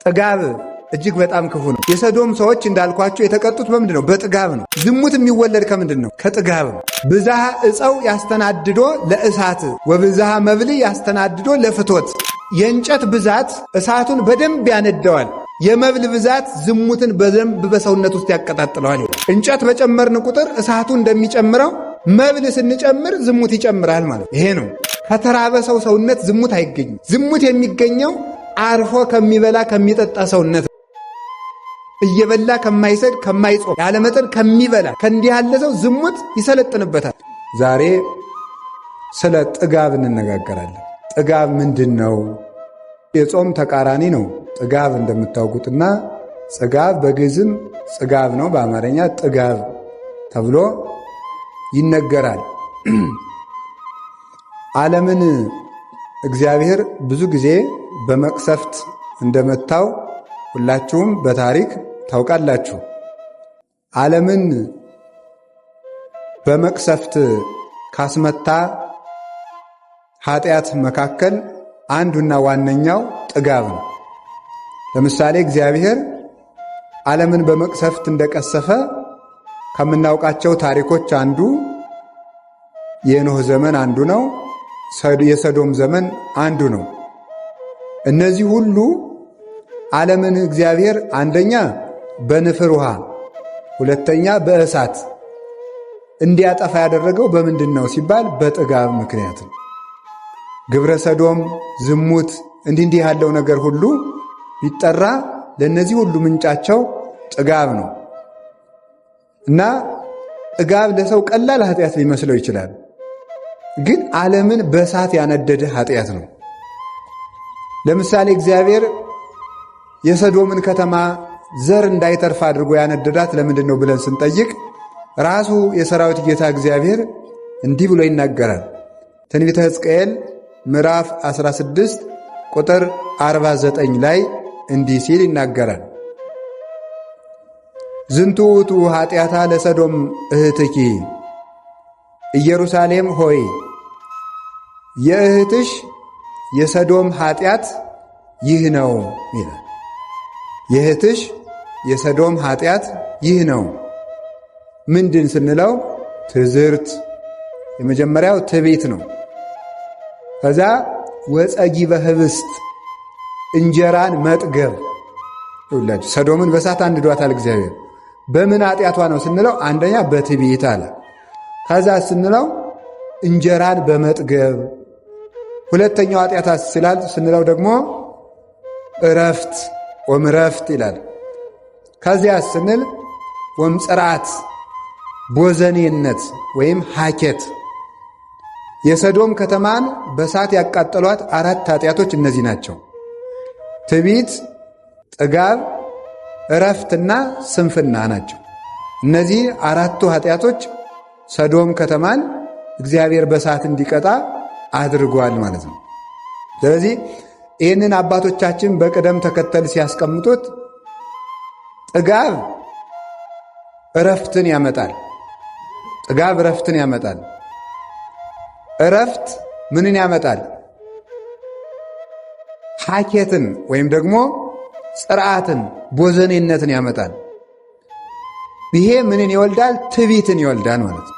ጥጋብ እጅግ በጣም ክፉ ነው። የሰዶም ሰዎች እንዳልኳቸው የተቀጡት በምንድን ነው? በጥጋብ ነው። ዝሙት የሚወለድ ከምንድን ነው? ከጥጋብ ነው። ብዝሃ ዕፀው ያስተናድዶ ለእሳት ወብዝሃ መብል ያስተናድዶ ለፍቶት። የእንጨት ብዛት እሳቱን በደንብ ያነደዋል። የመብል ብዛት ዝሙትን በደንብ በሰውነት ውስጥ ያቀጣጥለዋል። እንጨት በጨመርን ቁጥር እሳቱ እንደሚጨምረው መብል ስንጨምር ዝሙት ይጨምራል ማለት ይሄ ነው። ከተራበ ሰው ሰውነት ዝሙት አይገኝም። ዝሙት የሚገኘው አርፎ ከሚበላ ከሚጠጣ ሰውነት፣ እየበላ ከማይሰድ ከማይጾም ያለመጠን ከሚበላ ከእንዲህ ያለ ሰው ዝሙት ይሰለጥንበታል። ዛሬ ስለ ጥጋብ እንነጋገራለን። ጥጋብ ምንድን ነው? የጾም ተቃራኒ ነው ጥጋብ እንደምታውቁትና፣ ጽጋብ በግዕዝም ጽጋብ ነው፣ በአማርኛ ጥጋብ ተብሎ ይነገራል። ዓለምን እግዚአብሔር ብዙ ጊዜ በመቅሰፍት እንደመታው ሁላችሁም በታሪክ ታውቃላችሁ። ዓለምን በመቅሰፍት ካስመታ ኃጢአት መካከል አንዱና ዋነኛው ጥጋብ ነው። ለምሳሌ እግዚአብሔር ዓለምን በመቅሰፍት እንደቀሰፈ ከምናውቃቸው ታሪኮች አንዱ የኖህ ዘመን አንዱ ነው። የሰዶም ዘመን አንዱ ነው። እነዚህ ሁሉ ዓለምን እግዚአብሔር አንደኛ በንፍር ውሃ፣ ሁለተኛ በእሳት እንዲያጠፋ ያደረገው በምንድን ነው ሲባል በጥጋብ ምክንያት ነው። ግብረ ሰዶም፣ ዝሙት እንዲህ ያለው ነገር ሁሉ ቢጠራ ለእነዚህ ሁሉ ምንጫቸው ጥጋብ ነው እና ጥጋብ ለሰው ቀላል ኃጢአት ሊመስለው ይችላል። ግን ዓለምን በእሳት ያነደደ ኃጢአት ነው። ለምሳሌ እግዚአብሔር የሰዶምን ከተማ ዘር እንዳይተርፍ አድርጎ ያነደዳት ለምንድን ነው ብለን ስንጠይቅ ራሱ የሰራዊት ጌታ እግዚአብሔር እንዲህ ብሎ ይናገራል። ትንቢተ ሕዝቅኤል ምዕራፍ 16 ቁጥር 49 ላይ እንዲህ ሲል ይናገራል። ዝንቱ ውእቱ ኃጢአታ ለሰዶም እህትኪ ኢየሩሳሌም ሆይ፣ የእህትሽ የሰዶም ኃጢአት ይህ ነው ይላል። የእህትሽ የሰዶም ኃጢአት ይህ ነው። ምንድን ስንለው ትዝርት፣ የመጀመሪያው ትዕቢት ነው። ከዛ ወጸጊበ ኅብስት፣ እንጀራን መጥገብ። ይውላችሁ ሰዶምን በእሳት አንድዷታል እግዚአብሔር። በምን ኃጢአቷ ነው ስንለው አንደኛ በትዕቢት አለ። ከዛ ስንለው እንጀራን በመጥገብ። ሁለተኛው ኃጢአት ስላል ስንለው ደግሞ እረፍት ወምረፍት ይላል። ከዚያ ስንል ወምጽርዓት ቦዘኔነት ወይም ሐኬት። የሰዶም ከተማን በእሳት ያቃጠሏት 4 ኃጢአቶች እነዚህ ናቸው። ትዕቢት፣ ጥጋብ፣ እረፍትና ስንፍና ናቸው። እነዚህ 4ቱ ኃጢአቶች ሰዶም ከተማን እግዚአብሔር በእሳት እንዲቀጣ አድርጓል ማለት ነው። ስለዚህ ይህንን አባቶቻችን በቅደም ተከተል ሲያስቀምጡት ጥጋብ እረፍትን ያመጣል። ጥጋብ እረፍትን ያመጣል። እረፍት ምንን ያመጣል? ሐኬትን ወይም ደግሞ ጽርዓትን ቦዘኔነትን ያመጣል። ይሄ ምንን ይወልዳል? ትዕቢትን ይወልዳል ማለት ነው።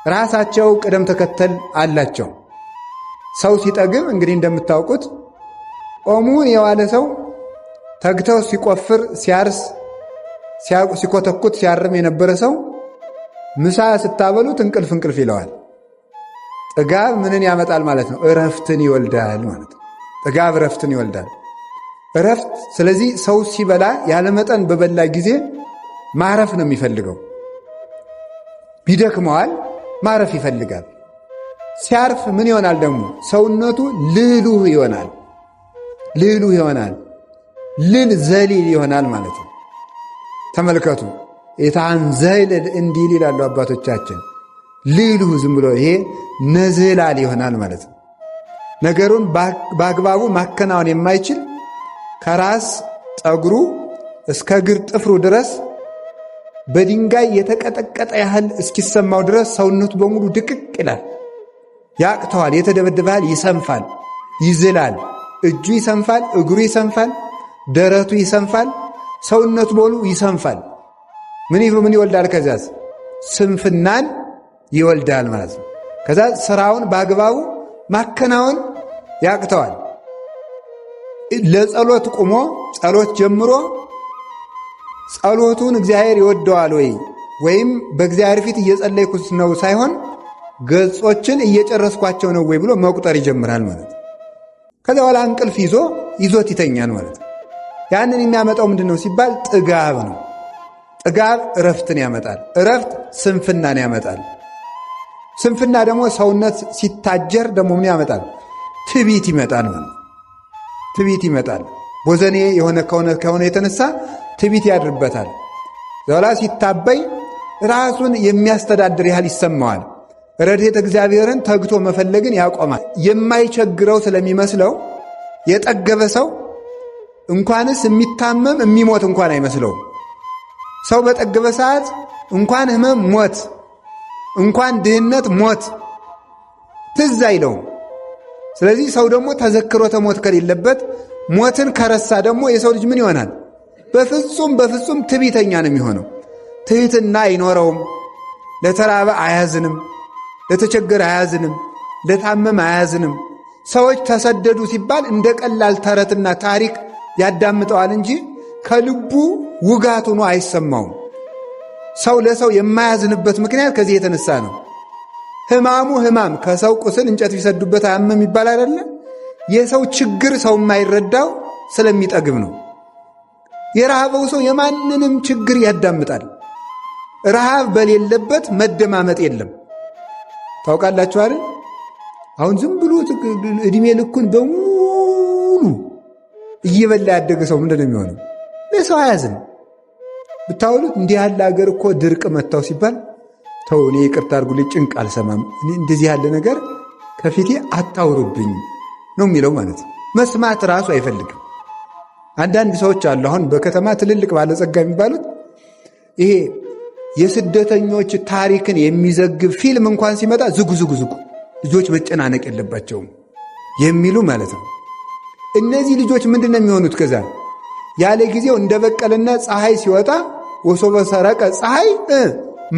ራሳቸው ቅደም ተከተል አላቸው። ሰው ሲጠግብ እንግዲህ እንደምታውቁት ጾሙን የዋለ ሰው ተግተው ሲቆፍር፣ ሲያርስ፣ ሲኮተኩት፣ ሲያርም የነበረ ሰው ምሳ ስታበሉት እንቅልፍ ይለዋል። ጥጋብ ምንን ያመጣል ማለት ነው? እረፍትን ይወልዳል ማለት ነው። ጥጋብ እረፍትን ይወልዳል። እረፍት ስለዚህ ሰው ሲበላ ያለመጠን በበላ ጊዜ ማረፍ ነው የሚፈልገው። ቢደክመዋል ማረፍ ይፈልጋል። ሲያርፍ ምን ይሆናል ደግሞ? ሰውነቱ ልህሉህ ይሆናል። ልህሉህ ይሆናል። ልል ዘሊል ይሆናል ማለት ነው። ተመልከቱ። የታን ዘይልል እንዲል ይላሉ አባቶቻችን። ልህሉህ ዝም ብሎ ይሄ ነዝላል ይሆናል ማለት ነው። ነገሩን በአግባቡ ማከናወን የማይችል ከራስ ጠጉሩ እስከ እግር ጥፍሩ ድረስ በድንጋይ የተቀጠቀጠ ያህል እስኪሰማው ድረስ ሰውነቱ በሙሉ ድቅቅ ይላል። ያቅተዋል። የተደበደበ ያህል ይሰንፋል፣ ይዝላል። እጁ ይሰንፋል፣ እግሩ ይሰንፋል፣ ደረቱ ይሰንፋል፣ ሰውነቱ በሙሉ ይሰንፋል። ምን ይወልዳል? ከዛስ ስንፍናን ይወልዳል ማለት ነው። ከዛ ስራውን በአግባቡ ማከናወን ያቅተዋል። ለጸሎት ቁሞ ጸሎት ጀምሮ ጸሎቱን እግዚአብሔር ይወደዋል ወይም በእግዚአብሔር ፊት እየጸለይኩት ነው ሳይሆን ገጾችን እየጨረስኳቸው ነው ወይ ብሎ መቁጠር ይጀምራል ማለት ነው። ከዛ በኋላ እንቅልፍ ይዞት ይተኛል ማለት ነው። ያንን የሚያመጣው ምንድን ነው ሲባል ጥጋብ ነው። ጥጋብ እረፍትን ያመጣል። እረፍት ስንፍናን ያመጣል። ስንፍና ደግሞ ሰውነት ሲታጀር ደግሞ ምን ያመጣል? ትዕቢት ይመጣል ማለት ትዕቢት ይመጣል። ቦዘኔ የሆነ ከሆነ የተነሳ ትዕቢት ያድርበታል። ዘላ ሲታበይ ራሱን የሚያስተዳድር ያህል ይሰማዋል። ረድኤተ እግዚአብሔርን ተግቶ መፈለግን ያቆማል። የማይቸግረው ስለሚመስለው የጠገበ ሰው እንኳንስ የሚታመም የሚሞት እንኳን አይመስለውም። ሰው በጠገበ ሰዓት እንኳን ህመም፣ ሞት፣ እንኳን ድህነት፣ ሞት ትዝ አይለውም። ስለዚህ ሰው ደግሞ ተዘክሮተ ሞት ከሌለበት ሞትን ከረሳ ደግሞ የሰው ልጅ ምን ይሆናል? በፍጹም ትዕቢተኛ ነው የሚሆነው። ትሕትና አይኖረውም። ለተራበ አያዝንም፣ ለተቸገረ አያዝንም፣ ለታመም አያዝንም። ሰዎች ተሰደዱ ሲባል እንደ ቀላል ተረትና ታሪክ ያዳምጠዋል እንጂ ከልቡ ውጋት ሆኖ አይሰማውም። ሰው ለሰው የማያዝንበት ምክንያት ከዚህ የተነሳ ነው። ሕማም ከሰው ቁስል እንጨት ቢሰዱበት አያመም ይባላል አይደለ? የሰው ችግር ሰው የማይረዳው ስለሚጠግብ ነው። የረሃበው ሰው የማንንም ችግር ያዳምጣል። ረሃብ በሌለበት መደማመጥ የለም። ታውቃላችሁ አይደል? አሁን ዝም ብሎ እድሜ ልኩን በሙሉ እየበላ ያደገ ሰው ምንድን ነው የሚሆነው? ለሰው አያዝን። ብታውሉት እንዲህ ያለ ሀገር እኮ ድርቅ መታው ሲባል ተው እኔ ይቅርታ አድርጉልኝ ጭንቅ አልሰማም፣ እንደዚህ ያለ ነገር ከፊቴ አታውሩብኝ ነው የሚለው ማለት ነው። መስማት ራሱ አይፈልግም። አንዳንድ ሰዎች አሉ አሁን በከተማ ትልልቅ ባለጸጋ የሚባሉት ይሄ የስደተኞች ታሪክን የሚዘግብ ፊልም እንኳን ሲመጣ ዝጉ ልጆች መጨናነቅ የለባቸውም የሚሉ ማለት ነው። እነዚህ ልጆች ምንድን ነው የሚሆኑት? ከዛ ያለ ጊዜው እንደበቀለና ፀሐይ ሲወጣ ወሶበ ሰረቀ ፀሐይ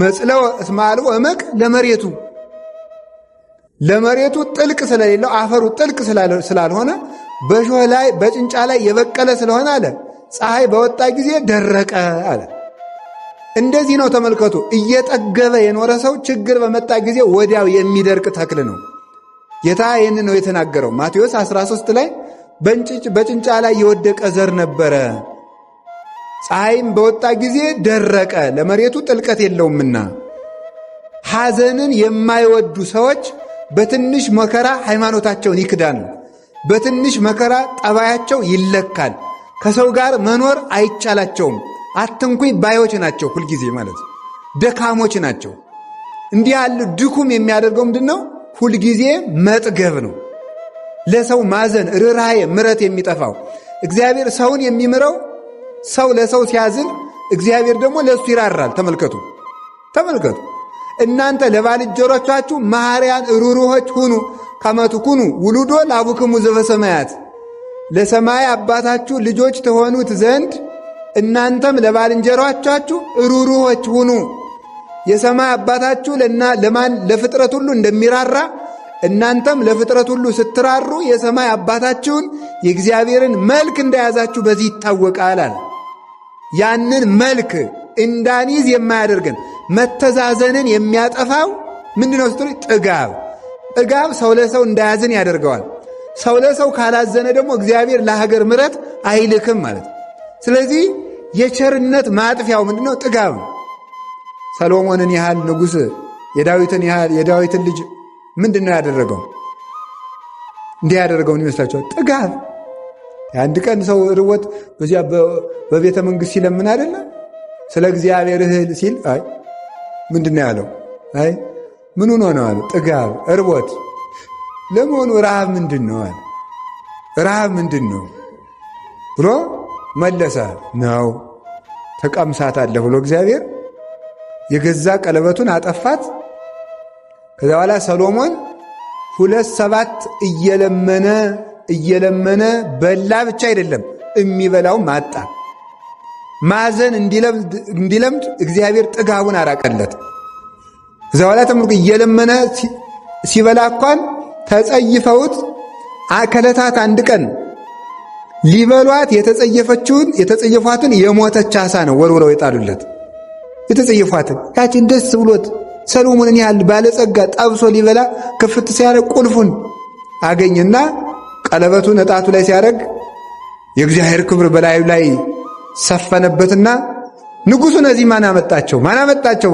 መጽለው እስማልቦ እመቅ ለመሬቱ ጥልቅ ስለሌለው አፈሩ ጥልቅ ስላልሆነ በሾህ ላይ በጭንጫ ላይ የበቀለ ስለሆነ አለ ፀሐይ በወጣ ጊዜ ደረቀ አለ። እንደዚህ ነው ተመልከቱ። እየጠገበ የኖረ ሰው ችግር በመጣ ጊዜ ወዲያው የሚደርቅ ተክል ነው። ጌታ ይህን ነው የተናገረው። ማቴዎስ 13 ላይ በጭንጫ ላይ የወደቀ ዘር ነበረ፣ ፀሐይም በወጣ ጊዜ ደረቀ፣ ለመሬቱ ጥልቀት የለውምና። ሐዘንን የማይወዱ ሰዎች በትንሽ መከራ ሃይማኖታቸውን ይክዳሉ። በትንሽ መከራ ጠባያቸው ይለካል። ከሰው ጋር መኖር አይቻላቸውም። አትንኩኝ ባዮች ናቸው። ሁልጊዜ ማለት ደካሞች ናቸው። እንዲህ ያለ ድኩም የሚያደርገው ምንድን ነው? ሁልጊዜ መጥገብ ነው። ለሰው ማዘን፣ ርኅራኄ፣ ምሕረት የሚጠፋው እግዚአብሔር ሰውን የሚምረው ሰው ለሰው ሲያዝን እግዚአብሔር ደግሞ ለእሱ ይራራል። ተመልከቱ። እናንተ ለባልንጀሮቻችሁ መሐሪያን ሩሩሆች ሁኑ ከመ ትኩኑ ውሉዶ ለአቡክሙ ዘበሰማያት፣ ለሰማይ አባታችሁ ልጆች ተሆኑት ዘንድ እናንተም ለባልንጀሮቻችሁ ሩሩሆች ሁኑ። የሰማይ አባታችሁ ለፍጥረት ሁሉ እንደሚራራ እናንተም ለፍጥረት ሁሉ ስትራሩ የሰማይ አባታችሁን የእግዚአብሔርን መልክ እንደያዛችሁ በዚህ ይታወቃል አለ። ያንን መልክ እንዳንይዝ የማያደርገን መተዛዘንን የሚያጠፋው ምንድነው ስትሉ ጥጋብ ሰው ለሰው እንዳያዝን ያደርገዋል። ሰው ለሰው ካላዘነ ደግሞ እግዚአብሔር ለሀገር ምሕረት አይልክም ማለት ነው። ስለዚህ የቸርነት ማጥፊያው ምንድነው? ጥጋብ ነው። ሰሎሞንን ያህል ንጉሥ የዳዊትን ልጅ ምንድነው ያደረገው? እንዲህ ያደረገውን ይመስላችኋል? ጥጋብ። የአንድ ቀን ሰው ርቦት በዚያ በቤተ መንግሥት ሲለምን አይደለም ስለ እግዚአብሔር እህል ሲል ምንድነው ያለው? ምኑን ሆነው አለ? ጥጋብ እርቦት። ለመሆኑ ረሃብ ምንድን ነው አለ። ረሃብ ምንድን ነው ብሎ መለሰ። ነው ተቀምሳታለህ ብሎ እግዚአብሔር የገዛ ቀለበቱን አጠፋት። ከዛ በኋላ ሰሎሞን 2 7 እየለመነ በላ ብቻ አይደለም የሚበላው ማጣ። ማዘን እንዲለምድ እግዚአብሔር ጥጋቡን አራቀለት። እዛ በኋላ ተምልኩ እየለመነ ሲበላ እንኳን ተጸይፈውት ከዕለታት አንድ ቀን ሊበሏት የተጸየፏትን የሞተች ዓሣ ነው ወርውረው የጣሉለት። የተጸየፏትን ያችን ደስ ብሎት ሰሎሞንን ያህል ባለጸጋ ጠብሶ ሊበላ ክፍት ሲያደርግ ቁልፉን አገኝና ቀለበቱን እጣቱ ላይ ሲያደርግ የእግዚአብሔር ክብር በላዩ ላይ ሰፈነበትና ንጉሡ እነዚህ ማን አመጣቸው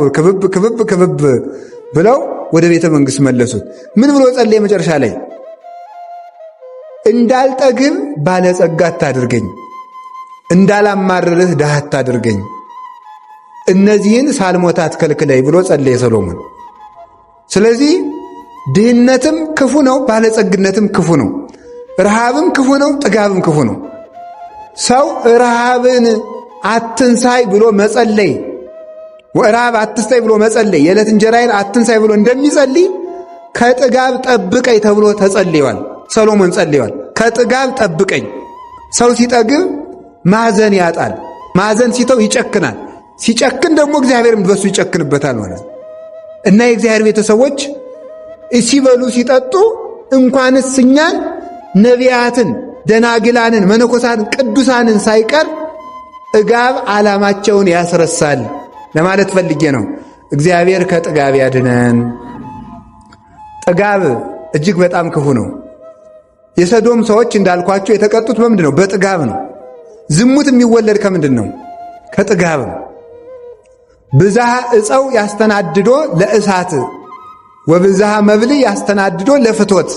ክብብ ብለው ወደ ቤተ መንግሥት መለሱት። ምን ብሎ ጸለየ? መጨረሻ ላይ እንዳልጠግብ ባለጸጋ አታድርገኝ፣ እንዳላማርርህ ድሃ አታድርገኝ፣ እነዚህን ሳልሞት አትከልክለኝ ብሎ ጸለየ ሰሎሞን። ስለዚህ ድህነትም ክፉ ነው፣ ባለጸግነትም ክፉ ነው። ረሃብም ክፉ ነው፣ ጥጋብም ክፉ ነው። ሰው ረሃብን አትንሳይ ብሎ መጸለይ፣ ረሃብ አትስጠኝ ብሎ መጸለይ፣ የዕለት እንጀራዬን አትንሳይ ብሎ እንደሚጸልይ ከጥጋብ ጠብቀኝ ተብሎ ተጸልየዋል። ሰሎሞን ጸልየዋል። ከጥጋብ ጠብቀኝ። ሰው ሲጠግብ ማዘን ያጣል። ማዘን ሲተው ይጨክናል። ሲጨክን ደግሞ እግዚአብሔርም በሱ ይጨክንበታል ማለት ነው። እና የእግዚአብሔር ቤተሰቦች ሲበሉ ሲጠጡ እንኳንስ እኛን ነቢያትን፣ ደናግላንን፣ መነኮሳትን፣ ቅዱሳንን ሳይቀር ጥጋብ ዓላማቸውን ያስረሳል ለማለት ፈልጌ ነው። እግዚአብሔር ከጥጋብ ያድነን። ጥጋብ እጅግ በጣም ክፉ ነው። የሰዶም ሰዎች እንዳልኳቸው የተቀጡት በምንድን ነው? በጥጋብ ነው። ዝሙት የሚወለድ ከምንድን ነው? ከጥጋብ ነው። ብዝሃ ዕፀው ያስተናድዶ ለእሳት ወብዝሃ መብል ያስተናድዶ ለፍቶት።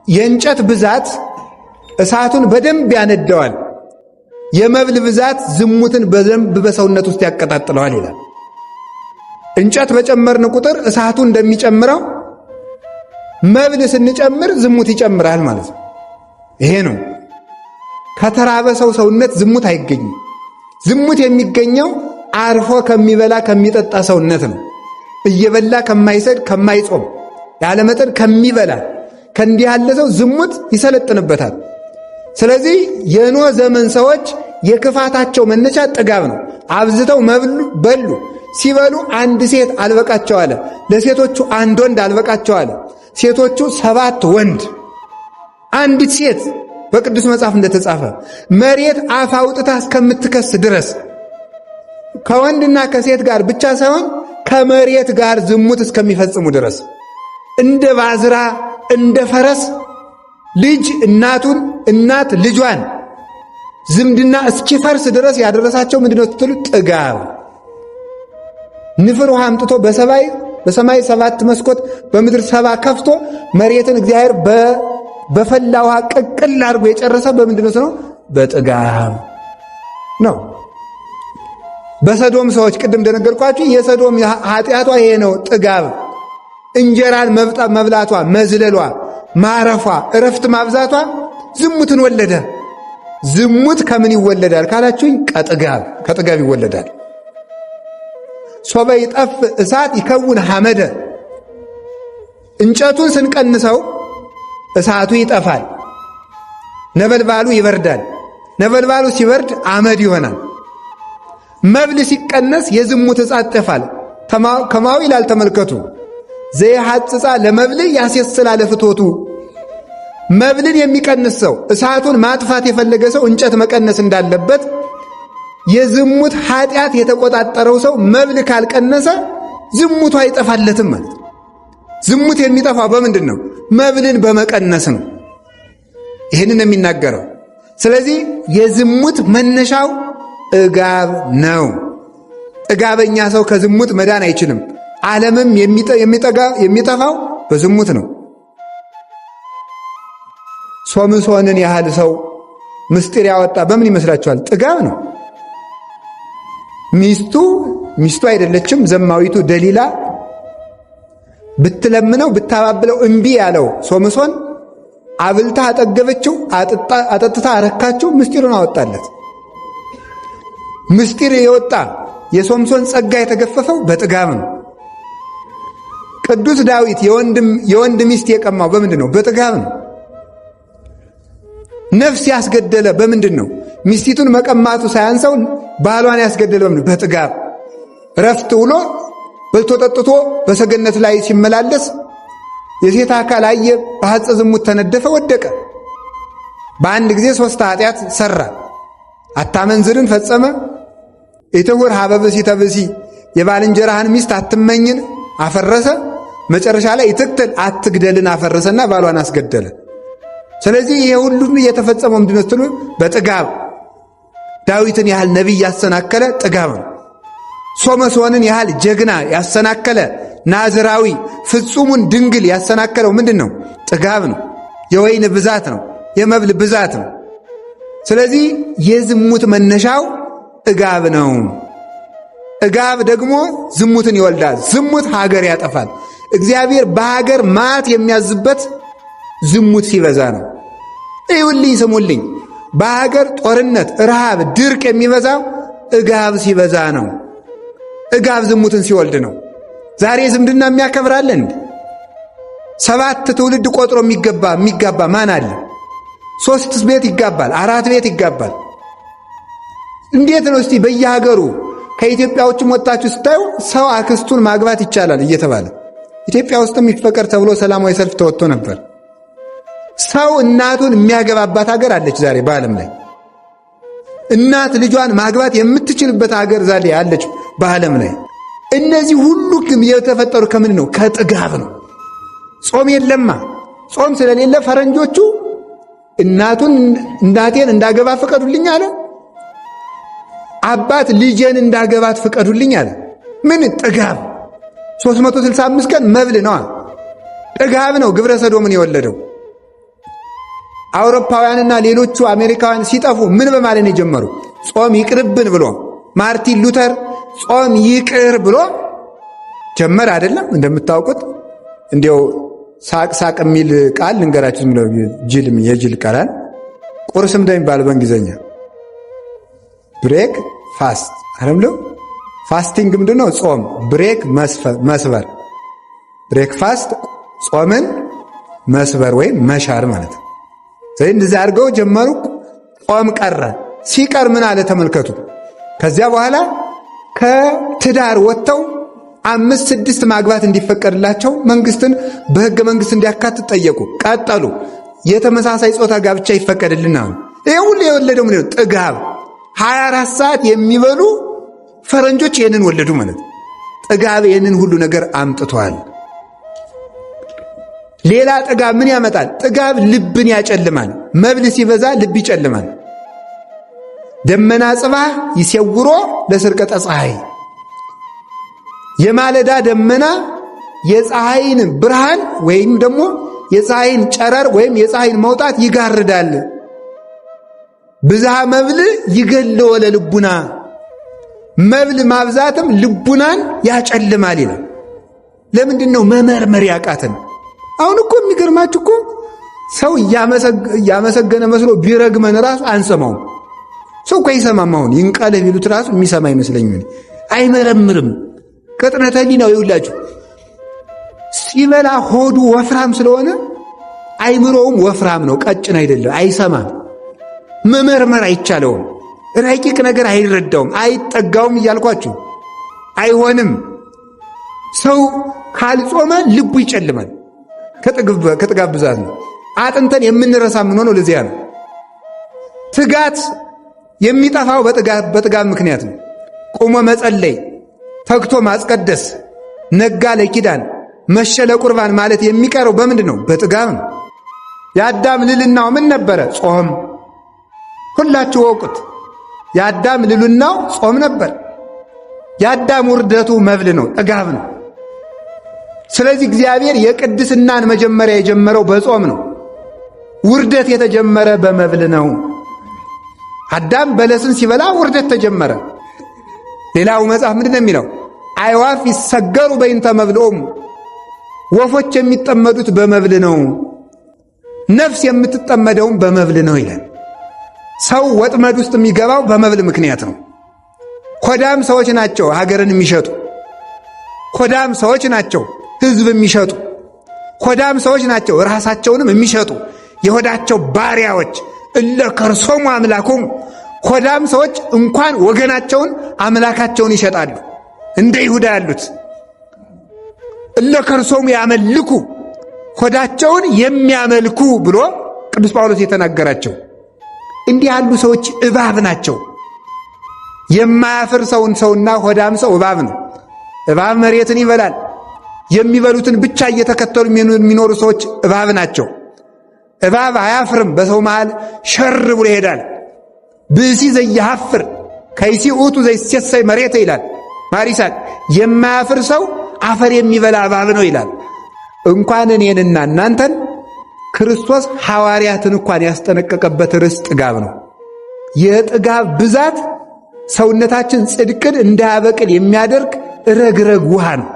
የእንጨት ብዛት እሳቱን በደንብ ያነደዋል። የመብል ብዛት ዝሙትን በደንብ በሰውነት ውስጥ ያቀጣጥለዋል ይላል። እንጨት በጨመርን ቁጥር እሳቱ እንደሚጨምረው መብል ስንጨምር ዝሙት ይጨምራል ማለት ነው። ይሄ ነው። ከተራበ ሰው ሰውነት ዝሙት አይገኝም። ዝሙት የሚገኘው አርፎ ከሚበላ ከሚጠጣ ሰውነት ነው። እየበላ ከማይሰድ ከማይጾም ያለመጠን ከሚበላ ከእንዲህ ያለ ሰው ዝሙት ይሰለጥንበታል። ስለዚህ የኖህ ዘመን ሰዎች የክፋታቸው መነሻ ጥጋብ ነው። አብዝተው በሉ። ሲበሉ አንድ ሴት አልበቃቸው አለ። ለሴቶቹ አንድ ወንድ አልበቃቸው አለ። ሴቶቹ 7 ወንድ፣ አንዲት ሴት በቅዱስ መጽሐፍ እንደተጻፈ መሬት አፍ አውጥታ እስከምትከስ ድረስ ከወንድና ከሴት ጋር ብቻ ሳይሆን ከመሬት ጋር ዝሙት እስከሚፈጽሙ ድረስ እንደ ባዝራ እንደ ፈረስ ልጅ እናቱን እናት ልጇን ዝምድና እስኪፈርስ ድረስ ያደረሳቸው ምንድነው ስትሉ ጥጋብ። ንፍር ውሃ አምጥቶ በሰማይ 7 መስኮት በምድር 7 ከፍቶ መሬትን እግዚአብሔር በፈላ ውሃ ቅቅል አድርጎ የጨረሰ በምንድነው ነው? በጥጋብ ነው። በሰዶም ሰዎች ቅድም እንደነገርኳችሁ የሰዶም ኃጢአቷ ይሄ ነው፣ ጥጋብ። እንጀራን መብላቷ፣ መዝለሏ፣ ማረፏ፣ እረፍት ማብዛቷ ዝሙትን ወለደ። ዝሙት ከምን ይወለዳል ካላችሁኝ፣ ከጥጋብ ይወለዳል። ሶበ ይጠፍ እሳት ይከውን ሐመደ። እንጨቱን ስንቀንሰው እሳቱ ይጠፋል፣ ነበልባሉ ይበርዳል። ነበልባሉ ሲበርድ አመድ ይሆናል። መብል ሲቀነስ የዝሙት እሳት ይጠፋል። ከማው ይላል ተመልከቱ። ዘይሐጽጻ ለመብል ያስየስላ ለፍቶቱ። መብልን የሚቀንስ ሰው፣ እሳቱን ማጥፋት የፈለገ ሰው እንጨት መቀነስ እንዳለበት የዝሙት ኃጢአት የተቆጣጠረው ሰው መብል ካልቀነሰ ዝሙቱ አይጠፋለትም ማለት ነው። ዝሙት የሚጠፋው በምንድን ነው? መብልን በመቀነስ ነው። ይህንን የሚናገረው። ስለዚህ የዝሙት መነሻው ጥጋብ ነው። ጥጋበኛ ሰው ከዝሙት መዳን አይችልም። ዓለምም የሚጠፋው በዝሙት ነው። ሶምሶንን ያህል ሰው ምስጢር ያወጣ በምን ይመስላችኋል? ጥጋብ ነው። ሚስቱ አይደለችም ዘማዊቱ ደሊላ ብትለምነው ብታባብለው እምቢ ያለው ሶምሶን አብልታ አጠገበችው፣ አጠጥታ አረካችው፣ ምስጢሩን አወጣለት። ምስጢር የወጣ የሶምሶን ጸጋ የተገፈፈው በጥጋብ ነው። ቅዱስ ዳዊት የወንድ ሚስት የቀማው በምንድን ነው? በጥጋብ ነው። ነፍስ ያስገደለ በምንድን ነው? ሚስቲቱን መቀማቱ ሳያንሰው ባሏን ያስገደለ በምንድን? በጥጋብ ረፍት ውሎ በልቶ ጠጥቶ በሰገነት ላይ ሲመላለስ የሴት አካል አየ፣ በሐፀ ዝሙት ተነደፈ፣ ወደቀ። በአንድ ጊዜ 3 ኃጢአት ሠራ። አታመንዝርን ፈጸመ፣ ኢትሁር ኀበ ብእሲተ ብእሲ የባልንጀራህን ሚስት አትመኝን አፈረሰ። መጨረሻ ላይ ኢትቅትል አትግደልን አፈረሰና ባሏን አስገደለ። ስለዚህ ይሄ ሁሉም የተፈጸመው ምንድነው ስትሉ በጥጋብ ዳዊትን ያህል ነቢይ ያሰናከለ ጥጋብ ነው። ሶምሶንን ያህል ጀግና ያሰናከለ ናዝራዊ ፍጹሙን ድንግል ያሰናከለው ምንድን ነው? ጥጋብ ነው። የወይን ብዛት ነው። የመብል ብዛት ነው። ስለዚህ የዝሙት መነሻው ጥጋብ ነው። ጥጋብ ደግሞ ዝሙትን ይወልዳል። ዝሙት ሀገር ያጠፋል። እግዚአብሔር በሀገር መዓት የሚያዝበት ዝሙት ሲበዛ ነው። እዩልኝ፣ ስሙልኝ። በሀገር ጦርነት፣ ረሃብ፣ ድርቅ የሚበዛው ጥጋብ ሲበዛ ነው። ጥጋብ ዝሙትን ሲወልድ ነው። ዛሬ ዝምድና የሚያከብራለን 7 ትውልድ ቆጥሮ የሚጋባ ማን አለ? 3 ቤት ይጋባል፣ 4 ቤት ይጋባል። እንዴት ነው እስቲ በየሀገሩ ከኢትዮጵያ ውጭም ወጣችሁ ስታዩ ሰው አክስቱን ማግባት ይቻላል እየተባለ ኢትዮጵያ ውስጥም ይፈቀድ ተብሎ ሰላማዊ ሰልፍ ተወጥቶ ነበር። ሰው እናቱን የሚያገባባት ሀገር አለች ዛሬ በዓለም ላይ። እናት ልጇን ማግባት የምትችልበት ሀገር ዛሬ አለች በዓለም ላይ። እነዚህ ሁሉ የተፈጠሩ ከምን ነው? ከጥጋብ ነው። ጾም የለማ። ጾም ስለሌለ ፈረንጆቹ እናቴን እንዳገባ ፍቀዱልኝ አለ። አባት ልጄን እንዳገባት ፍቀዱልኝ አለ። ምን? ጥጋብ። 365 ቀን መብል ነዋ። ጥጋብ ነው ግብረ ሰዶምን የወለደው። አውሮፓውያንና ሌሎቹ አሜሪካውያን ሲጠፉ ምን በማለት ነው የጀመሩ? ጾም ይቅርብን ብሎ ማርቲን ሉተር ጾም ይቅር ብሎ ጀመር አይደለም? እንደምታውቁት እንዲያው ሳቅ የሚል ቃል ልንገራችሁ። ዝም ብለው የጅል ቃላል ቁርስም እንደሚባል በእንግሊዝኛ ብሬክ ፋስት አይደለም? ፋስቲንግ ምንድነው? ጾም። ብሬክ መስበር። ብሬክ ፋስት ጾምን መስበር ወይም መሻር ማለት ነው። ስለዚህ እንደዚህ አድርገው ጀመሩ። ጾም ቀረ። ሲቀር ምን አለ ተመልከቱ። ከዚያ በኋላ ከትዳር ወጥተው 5 6 ማግባት እንዲፈቀድላቸው መንግስትን በሕገ መንግስት እንዲያካትት ጠየቁ። ቀጠሉ። የተመሳሳይ ጾታ ጋብቻ ይፈቀድልና ነው። ይሄ ሁሉ የወለደው ምን ነው? ጥጋብ። 24 ሰዓት የሚበሉ ፈረንጆች ይህንን ወለዱ ማለት። ጥጋብ ይህንን ሁሉ ነገር አምጥቷል። ሌላ ጥጋብ ምን ያመጣል? ጥጋብ ልብን ያጨልማል። መብል ሲበዛ ልብ ይጨልማል። ደመና ጽባህ ይሴውሮ ለስርቀተ ፀሐይ። የማለዳ ደመና የፀሐይን ብርሃን ወይም ደግሞ የፀሐይን ጨረር ወይም የፀሐይን መውጣት ይጋርዳል። ብዝሃ መብል ይገለወ ለልቡና። መብል ማብዛትም ልቡናን ያጨልማል ይላል። ለምንድን ነው? መመርመር ያቃተን። አሁን እኮ የሚገርማችሁ እኮ ሰው እያመሰገነ መስሎ ቢረግመን ራሱ አንሰማውም። ሰው እኮ አይሰማም። አሁን ይንቃለህ ቢሉት ራሱ የሚሰማ አይመስለኝም። አይመረምርም። ቅጥነተ ሕሊናው ይውላችሁ ሲበላ ሆዱ ወፍራም ስለሆነ አይምሮውም ወፍራም ነው፣ ቀጭን አይደለም። አይሰማም። መመርመር አይቻለውም። ረቂቅ ነገር አይረዳውም፣ አይጠጋውም እያልኳችሁ አይሆንም። ሰው ካልጾመ ልቡ ይጨልማል። ከጥጋብ ብዛት ነው። አጥንተን የምንረሳ የምንሆነው ለዚያ ነው። ትጋት የሚጠፋው በጥጋብ ምክንያት ነው። ቆሞ መጸለይ፣ ተግቶ ማስቀደስ፣ ነጋ ለኪዳን መሸ ለቁርባን ማለት የሚቀረው በምንድን ነው? በጥጋብ ነው። የአዳም ልልናው ምን ነበረ? ጾም። ሁላችሁ ወቁት። የአዳም ልልናው ጾም ነበር። የአዳም ውርደቱ መብል ነው፣ ጥጋብ ነው። ስለዚህ እግዚአብሔር የቅድስናን መጀመሪያ የጀመረው በጾም ነው። ውርደት የተጀመረ በመብል ነው። አዳም በለስን ሲበላ ውርደት ተጀመረ። ሌላው መጽሐፍ ምንድን ነው የሚለው? አዕዋፍ ይሰገሩ በይንተ መብልኦም፣ ወፎች የሚጠመዱት በመብል ነው፣ ነፍስ የምትጠመደውም በመብል ነው ይላል። ሰው ወጥመድ ውስጥ የሚገባው በመብል ምክንያት ነው። ኮዳም ሰዎች ናቸው ሀገርን የሚሸጡ። ኮዳም ሰዎች ናቸው ሕዝብ የሚሸጡ። ኮዳም ሰዎች ናቸው ራሳቸውንም የሚሸጡ የሆዳቸው ባሪያዎች። እለ ከርሶሙ አምላኮሙ ሆዳም ሰዎች እንኳን ወገናቸውን አምላካቸውን ይሸጣሉ። እንደ ይሁዳ ያሉት እለ ከርሶሙ ያመልኩ ሆዳቸውን የሚያመልኩ ብሎ ቅዱስ ጳውሎስ የተናገራቸው እንዲህ ያሉ ሰዎች እባብ ናቸው። የማያፍር ሰውና ሆዳም ሰው እባብ ነው። እባብ መሬትን ይበላል። የሚበሉትን ብቻ እየተከተሉ የሚኖሩ ሰዎች እባብ ናቸው። እባብ አያፍርም፣ በሰው መሃል ሸር ብሎ ይሄዳል። ብእሲ ዘያሐፍር ከይሲ ውእቱ ዘይሴሰይ መሬተ ይላል ማሪሳቅ። የማያፍር ሰው አፈር የሚበላ እባብ ነው ይላል። እንኳን እኔንና እናንተን ክርስቶስ ሐዋርያትን እንኳን ያስጠነቀቀበት ርዕስ ጥጋብ ነው። የጥጋብ ብዛት ሰውነታችን ጽድቅን እንዳያበቅል የሚያደርግ ረግረግ ውሃ ነው።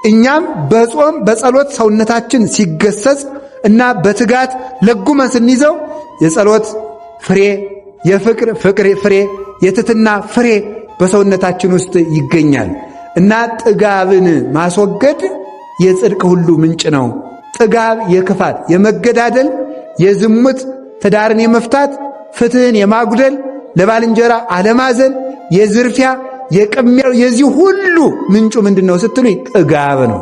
እኛም በጾም በጸሎት ሰውነታችን ሲገሰጽ እና በትጋት ለጉመን ስንይዘው የጸሎት ፍሬ፣ የፍቅር ፍሬ፣ የትሕትና ፍሬ በሰውነታችን ውስጥ ይገኛል እና ጥጋብን ማስወገድ የጽድቅ ሁሉ ምንጭ ነው። ጥጋብ የክፋት፣ የመገዳደል፣ የዝሙት፣ ትዳርን የመፍታት፣ ፍትህን የማጉደል፣ ለባልንጀራ አለማዘን፣ የዝርፊያ፣ የቅሚያ፣ የዚህ ሁሉ ምንጩ ምንድነው ስትሉኝ ጥጋብ ነው።